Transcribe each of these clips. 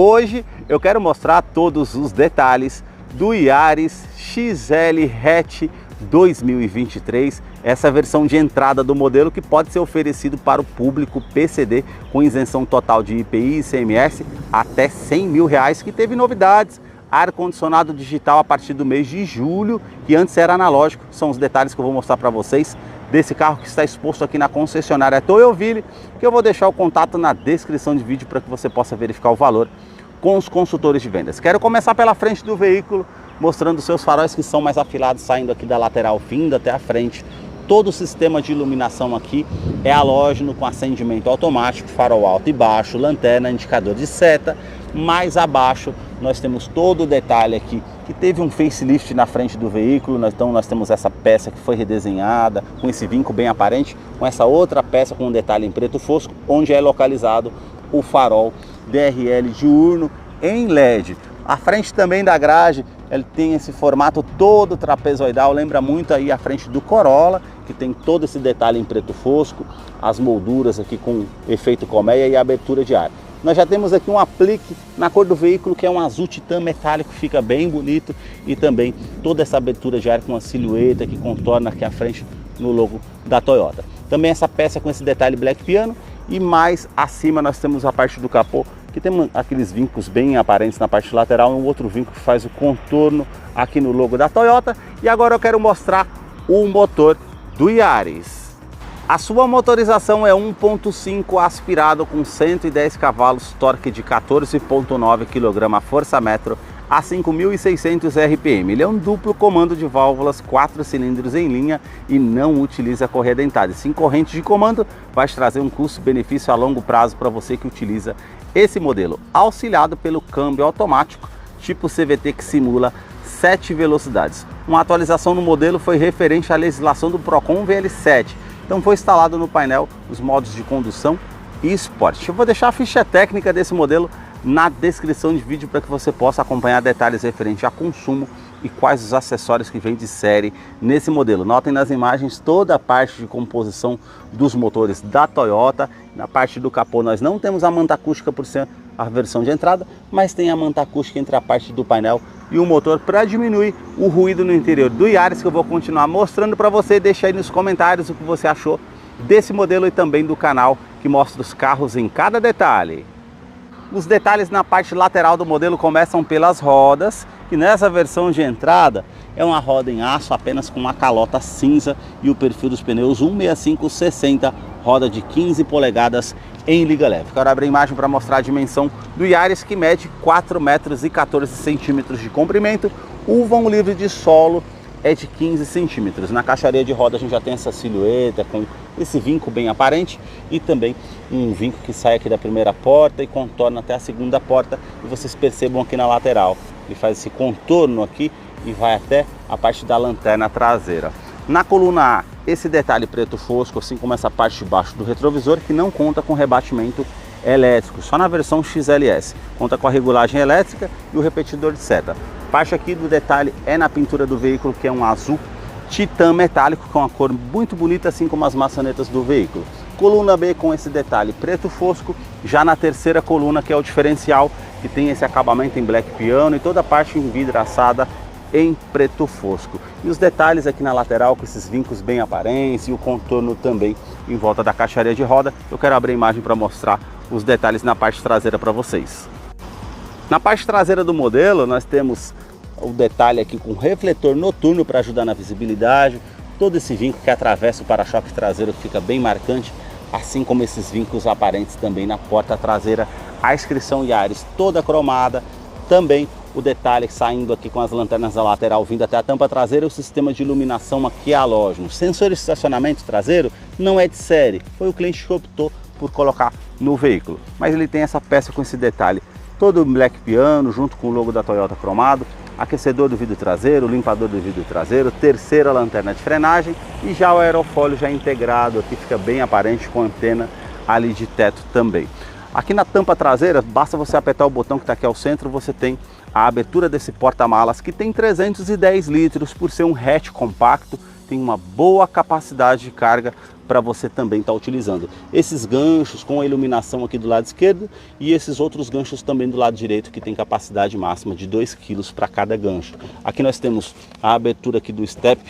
Hoje eu quero mostrar todos os detalhes do Yaris XL Hatch 2023, essa versão de entrada do modelo que pode ser oferecido para o público PCD com isenção total de IPI e ICMS até R$100 mil, que teve novidades, ar-condicionado digital a partir do mês de julho, que antes era analógico. São os detalhes que eu vou mostrar para vocês desse carro que está exposto aqui na concessionária Toyoville, que eu vou deixar o contato na descrição de vídeo para que você possa verificar o valor com os consultores de vendas. Quero começar pela frente do veículo, mostrando seus faróis que são mais afilados, saindo aqui da lateral, vindo até a frente. Todo o sistema de iluminação aqui é halógeno com acendimento automático, farol alto e baixo, lanterna, indicador de seta. Mais abaixo nós temos todo o detalhe aqui que teve um facelift na frente do veículo. Então nós temos essa peça que foi redesenhada com esse vinco bem aparente, com essa outra peça com um detalhe em preto fosco, onde é localizado o farol DRL diurno em LED. A frente também da grade, ele tem esse formato todo trapezoidal, lembra muito aí a frente do Corolla, que tem todo esse detalhe em preto fosco, as molduras aqui com efeito colmeia e abertura de ar. Nós já temos aqui um aplique na cor do veículo, que é um azul titã metálico, fica bem bonito, e também toda essa abertura de ar com uma silhueta que contorna aqui a frente no logo da Toyota. Também essa peça com esse detalhe black piano, e mais acima nós temos a parte do capô, que tem aqueles vincos bem aparentes na parte lateral, um outro vinco que faz o contorno aqui no logo da Toyota. E agora eu quero mostrar o motor do Yaris. A sua motorização é 1.5 aspirado com 110 cavalos, torque de 14,9 kgfm a 5.600 RPM. Ele é um duplo comando de válvulas, 4 cilindros em linha e não utiliza correia dentada. Sem corrente de comando, vai trazer um custo-benefício a longo prazo para você que utiliza esse modelo, auxiliado pelo câmbio automático tipo CVT que simula 7 velocidades. Uma atualização no modelo foi referente à legislação do Procon VL7. Então foi instalado no painel os modos de condução e esporte. Eu vou deixar a ficha técnica desse modelo na descrição de vídeo para que você possa acompanhar detalhes referentes a consumo e quais os acessórios que vem de série nesse modelo. Notem nas imagens toda a parte de composição dos motores da Toyota. Na parte do capô nós não temos a manta acústica por ser a versão de entrada, mas tem a manta acústica entre a parte do painel e o motor para diminuir o ruído no interior do Yaris, que eu vou continuar mostrando para você. Deixa aí nos comentários o que você achou desse modelo e também do canal que mostra os carros em cada detalhe. Os detalhes na parte lateral do modelo começam pelas rodas, que nessa versão de entrada é uma roda em aço apenas com uma calota cinza e o perfil dos pneus 165/60, roda de 15 polegadas em liga leve. Quero abrir a imagem para mostrar a dimensão do Yaris, que mede 4 metros e 14 centímetros de comprimento. O vão livre de solo é de 15 centímetros. Na caixaria de roda a gente já tem essa silhueta com esse vinco bem aparente e também um vinco que sai aqui da primeira porta e contorna até a segunda porta. E vocês percebam aqui na lateral, ele faz esse contorno aqui e vai até a parte da lanterna traseira. Na coluna A, esse detalhe preto fosco, assim como essa parte de baixo do retrovisor, que não conta com rebatimento elétrico, só na versão XLS. Conta com a regulagem elétrica e o repetidor de seta. Parte aqui do detalhe é na pintura do veículo, que é um azul titã metálico, com uma cor muito bonita, assim como as maçanetas do veículo. Coluna B com esse detalhe preto fosco, já na terceira coluna, que é o diferencial, que tem esse acabamento em black piano e toda a parte envidraçada em preto fosco. E os detalhes aqui na lateral com esses vincos bem aparentes e o contorno também em volta da caixaria de roda. Eu quero abrir a imagem para mostrar os detalhes na parte traseira para vocês. Na parte traseira do modelo nós temos o detalhe aqui com refletor noturno para ajudar na visibilidade, todo esse vinco que atravessa o para-choque traseiro que fica bem marcante, assim como esses vincos aparentes também na porta traseira. A inscrição Yaris toda cromada, também o detalhe saindo aqui com as lanternas da lateral vindo até a tampa traseira. O sistema de iluminação aqui é halógeno. Sensor de estacionamento traseiro não é de série, foi o cliente que optou por colocar no veículo, mas ele tem essa peça com esse detalhe todo black piano, junto com o logo da Toyota cromado, aquecedor do vidro traseiro, limpador do vidro traseiro, terceira lanterna de frenagem e já o aerofólio já integrado aqui, fica bem aparente com antena ali de teto também. Aqui na tampa traseira, basta você apertar o botão que está aqui ao centro, você tem a abertura desse porta-malas que tem 310 litros por ser um hatch compacto, tem uma boa capacidade de carga para você também estar utilizando. Esses ganchos com a iluminação aqui do lado esquerdo e esses outros ganchos também do lado direito, que tem capacidade máxima de 2 kg para cada gancho. Aqui nós temos a abertura aqui do step,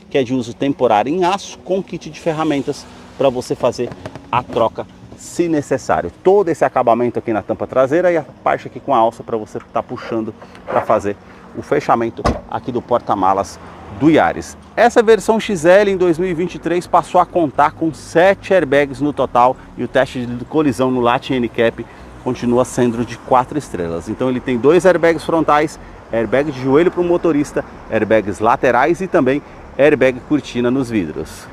que é de uso temporário em aço, com kit de ferramentas para você fazer a troca se necessário. Todo esse acabamento aqui na tampa traseira e a parte aqui com a alça para você estar puxando para fazer o fechamento aqui do porta-malas do Yaris. Essa versão XL em 2023 passou a contar com 7 airbags no total e o teste de colisão no Latin Handicap continua sendo de 4 estrelas. Então ele tem 2 airbags frontais, airbag de joelho para o motorista, airbags laterais e também airbag cortina nos vidros.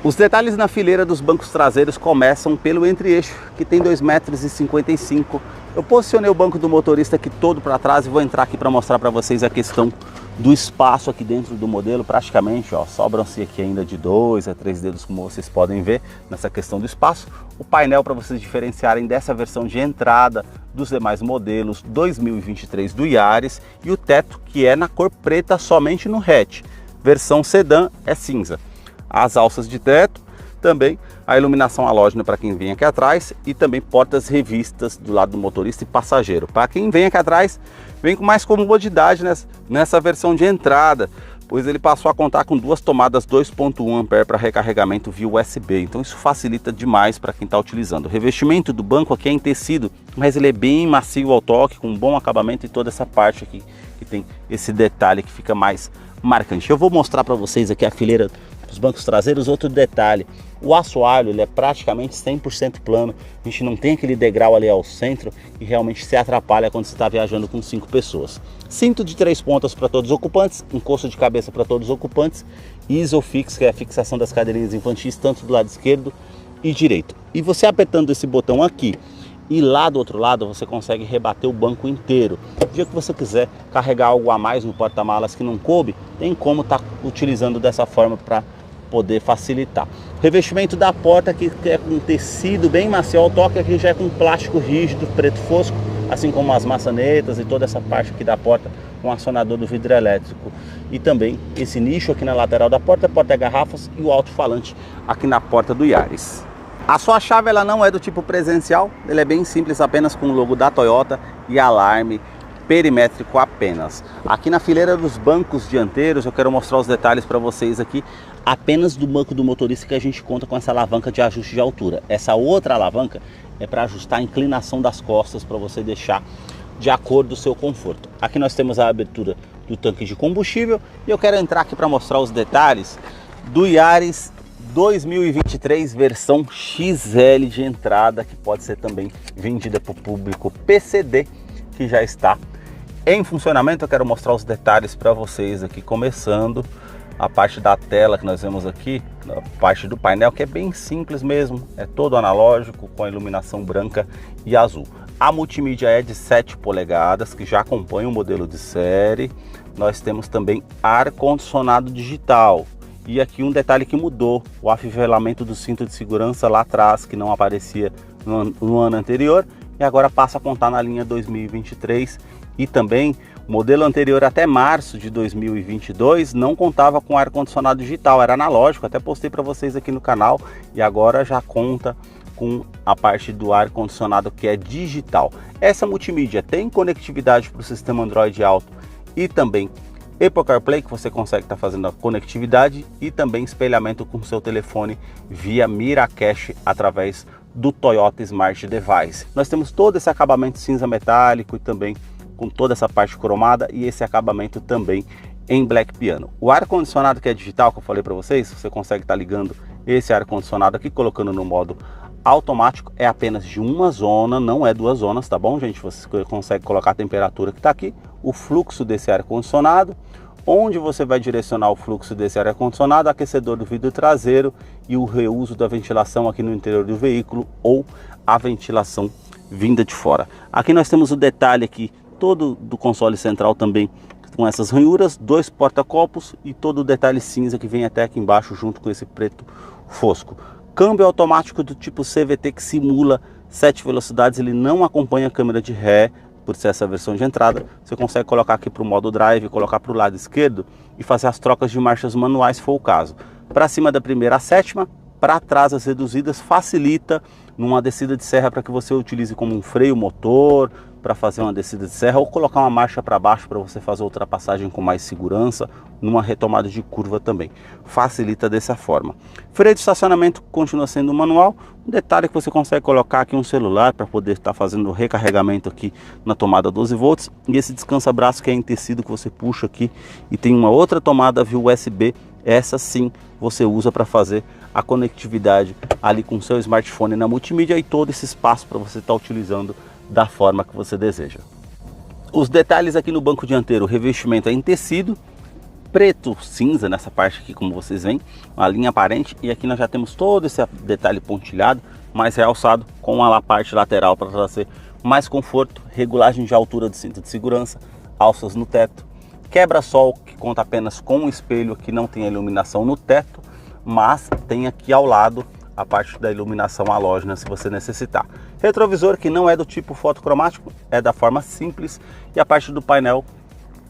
Os detalhes na fileira dos bancos traseiros começam pelo entre-eixo, que tem 2,55 m. Eu posicionei o banco do motorista aqui todo para trás e vou entrar aqui para mostrar para vocês a questão do espaço aqui dentro do modelo. Praticamente, ó, sobram-se aqui ainda de 2 a 3 dedos, como vocês podem ver nessa questão do espaço. O painel para vocês diferenciarem dessa versão de entrada dos demais modelos 2023 do Yaris, e o teto, que é na cor preta somente no hatch. Versão sedã é cinza. As alças de teto, também a iluminação halógena para quem vem aqui atrás e também portas revistas do lado do motorista e passageiro. Para quem vem aqui atrás, vem com mais comodidade nessa versão de entrada, pois ele passou a contar com 2 tomadas 2.1 A para recarregamento via USB. Então isso facilita demais para quem está utilizando. O revestimento do banco aqui é em tecido, mas ele é bem macio ao toque, com um bom acabamento, e toda essa parte aqui que tem esse detalhe que fica mais marcante. Eu vou mostrar para vocês aqui a fileira dos bancos traseiros. Outro detalhe, o assoalho ele é praticamente 100% plano, a gente não tem aquele degrau ali ao centro e realmente se atrapalha quando você está viajando com 5 pessoas. Cinto de 3 pontas para todos os ocupantes, encosto de cabeça para todos os ocupantes, Isofix, que é a fixação das cadeirinhas infantis, tanto do lado esquerdo e direito. E você apertando esse botão aqui e lá do outro lado você consegue rebater o banco inteiro. O dia que você quiser carregar algo a mais no porta-malas que não coube, tem como estar utilizando dessa forma para poder facilitar. Revestimento da porta que é com tecido bem macio ao toque, aqui já é com plástico rígido, preto fosco, assim como as maçanetas e toda essa parte aqui da porta com acionador do vidro elétrico. E também esse nicho aqui na lateral da porta, porta-garrafas e o alto-falante aqui na porta do Yaris. A sua chave ela não é do tipo presencial, ele é bem simples, apenas com o logo da Toyota e alarme perimétrico apenas. Aqui na fileira dos bancos dianteiros eu quero mostrar os detalhes para vocês aqui, apenas do banco do motorista, que a gente conta com essa alavanca de ajuste de altura. Essa outra alavanca é para ajustar a inclinação das costas, para você deixar de acordo com o seu conforto. Aqui nós temos a abertura do tanque de combustível e eu quero entrar aqui para mostrar os detalhes do Yaris 2023 versão XL de entrada, que pode ser também vendida para o público PCD, que já está em funcionamento. Eu quero mostrar os detalhes para vocês aqui, começando a parte da tela que nós vemos aqui, a parte do painel, que é bem simples mesmo, é todo analógico com a iluminação branca e azul. A multimídia é de 7 polegadas, que já acompanha o modelo de série. Nós temos também ar-condicionado digital. E aqui um detalhe que mudou, o afivelamento do cinto de segurança lá atrás, que não aparecia no ano anterior, e agora passa a contar na linha 2023. E também o modelo anterior até março de 2022 não contava com ar-condicionado digital, era analógico, até postei para vocês aqui no canal, e agora já conta com a parte do ar-condicionado que é digital. Essa multimídia tem conectividade para o sistema Android Auto e também Apple CarPlay, que você consegue estar fazendo a conectividade, e também espelhamento com o seu telefone via Miracache através do Toyota Smart Device. Nós temos todo esse acabamento cinza metálico e também com toda essa parte cromada, e esse acabamento também em Black Piano. O ar-condicionado que é digital, que eu falei para vocês, você consegue estar ligando esse ar-condicionado aqui, colocando no modo automático, é apenas de uma zona, não é 2 zonas, tá bom, gente? Você consegue colocar a temperatura que está aqui, o fluxo desse ar-condicionado, onde você vai direcionar o fluxo desse ar-condicionado, aquecedor do vidro traseiro e o reuso da ventilação aqui no interior do veículo ou a ventilação vinda de fora. Aqui nós temos o detalhe aqui todo do console central também com essas ranhuras, 2 porta-copos e todo o detalhe cinza que vem até aqui embaixo junto com esse preto fosco. Câmbio automático do tipo CVT que simula 7 velocidades, ele não acompanha a câmera de ré, por ser essa versão de entrada, você consegue colocar aqui para o modo drive, colocar para o lado esquerdo e fazer as trocas de marchas manuais se for o caso. Para cima da primeira à sétima, para trás as reduzidas, facilita numa descida de serra para que você utilize como um freio motor, para fazer uma descida de serra, ou colocar uma marcha para baixo para você fazer ultrapassagem com mais segurança, numa retomada de curva também. Facilita dessa forma. Freio de estacionamento continua sendo manual. Um detalhe que você consegue colocar aqui um celular para poder estar fazendo o recarregamento aqui na tomada 12 volts. E esse descansa-braço que é em tecido que você puxa aqui. E tem uma outra tomada via USB. Essa sim você usa para fazer a conectividade ali com o seu smartphone na multimídia e todo esse espaço para você estar utilizando da forma que você deseja. Os detalhes aqui no banco dianteiro, o revestimento é em tecido, preto cinza nessa parte aqui, como vocês veem, uma linha aparente, e aqui nós já temos todo esse detalhe pontilhado, mais realçado, com a parte lateral para trazer mais conforto, regulagem de altura do cinto de segurança, alças no teto, quebra-sol que conta apenas com um espelho, que não tem iluminação no teto, mas tem aqui ao lado a parte da iluminação halógena se você necessitar. Retrovisor que não é do tipo fotocromático, é da forma simples, e a parte do painel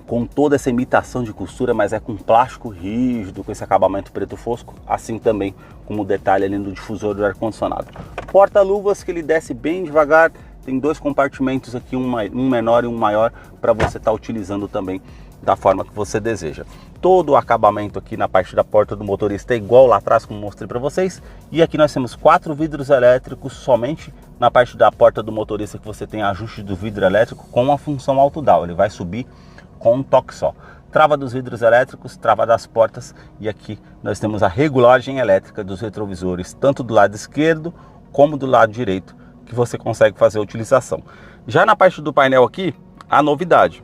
com toda essa imitação de costura, mas é com plástico rígido, com esse acabamento preto fosco, assim também como o detalhe ali no difusor do ar-condicionado. Porta-luvas que ele desce bem devagar, tem dois compartimentos aqui, um menor e um maior, para você estar utilizando também da forma que você deseja. Todo o acabamento aqui na parte da porta do motorista é igual lá atrás, como mostrei para vocês. E aqui nós temos 4 vidros elétricos somente na parte da porta do motorista, que você tem ajuste do vidro elétrico com a função auto-down. Ele vai subir com um toque só. Trava dos vidros elétricos, trava das portas, e aqui nós temos a regulagem elétrica dos retrovisores, tanto do lado esquerdo como do lado direito, que você consegue fazer a utilização. Já na parte do painel aqui, a novidade.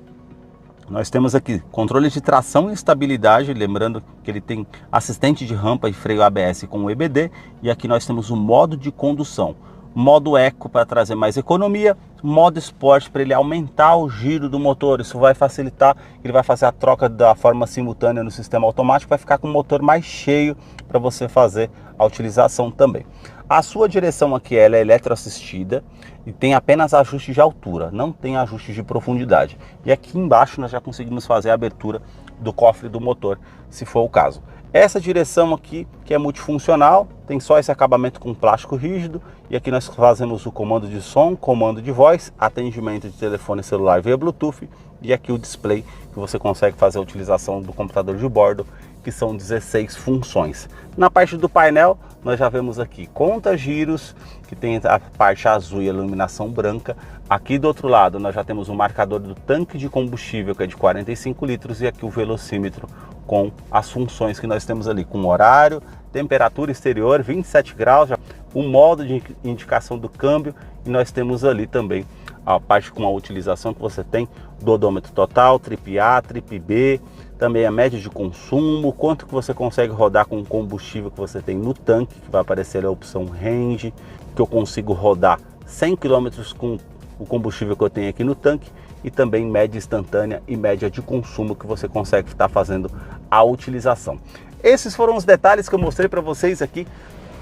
Nós temos aqui controle de tração e estabilidade, lembrando que ele tem assistente de rampa e freio ABS com o EBD, e aqui nós temos o modo de condução, modo Eco para trazer mais economia, modo Sport para ele aumentar o giro do motor. Isso vai facilitar, ele vai fazer a troca da forma simultânea no sistema automático, vai ficar com o motor mais cheio para você fazer a utilização também. A sua direção aqui ela é eletroassistida e tem apenas ajuste de altura, não tem ajuste de profundidade. E aqui embaixo nós já conseguimos fazer a abertura do cofre do motor, se for o caso. Essa direção aqui, que é multifuncional, tem só esse acabamento com plástico rígido, e aqui nós fazemos o comando de som, comando de voz, atendimento de telefone celular via Bluetooth, e aqui o display que você consegue fazer a utilização do computador de bordo, que são 16 funções. Na parte do painel, nós já vemos aqui conta-giros, que tem a parte azul e a iluminação branca. Aqui do outro lado, nós já temos o marcador do tanque de combustível, que é de 45 litros, e aqui o velocímetro com as funções que nós temos ali, com horário, temperatura exterior, 27 graus, já, o modo de indicação do câmbio, e nós temos ali também a parte com a utilização que você tem do odômetro total, trip A, trip B, também a média de consumo, quanto que você consegue rodar com o combustível que você tem no tanque, que vai aparecer a opção range, que eu consigo rodar 100 km com o combustível que eu tenho aqui no tanque, e também média instantânea e média de consumo que você consegue estar fazendo a utilização. Esses foram os detalhes que eu mostrei para vocês aqui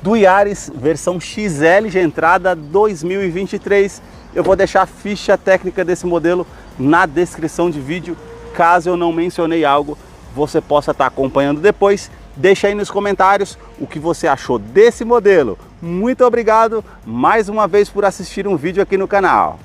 do Yaris versão XL de entrada 2023. Eu vou deixar a ficha técnica desse modelo na descrição de vídeo. Caso eu não mencionei algo, você possa estar acompanhando depois. Deixa aí nos comentários o que você achou desse modelo. Muito obrigado mais uma vez por assistir um vídeo aqui no canal.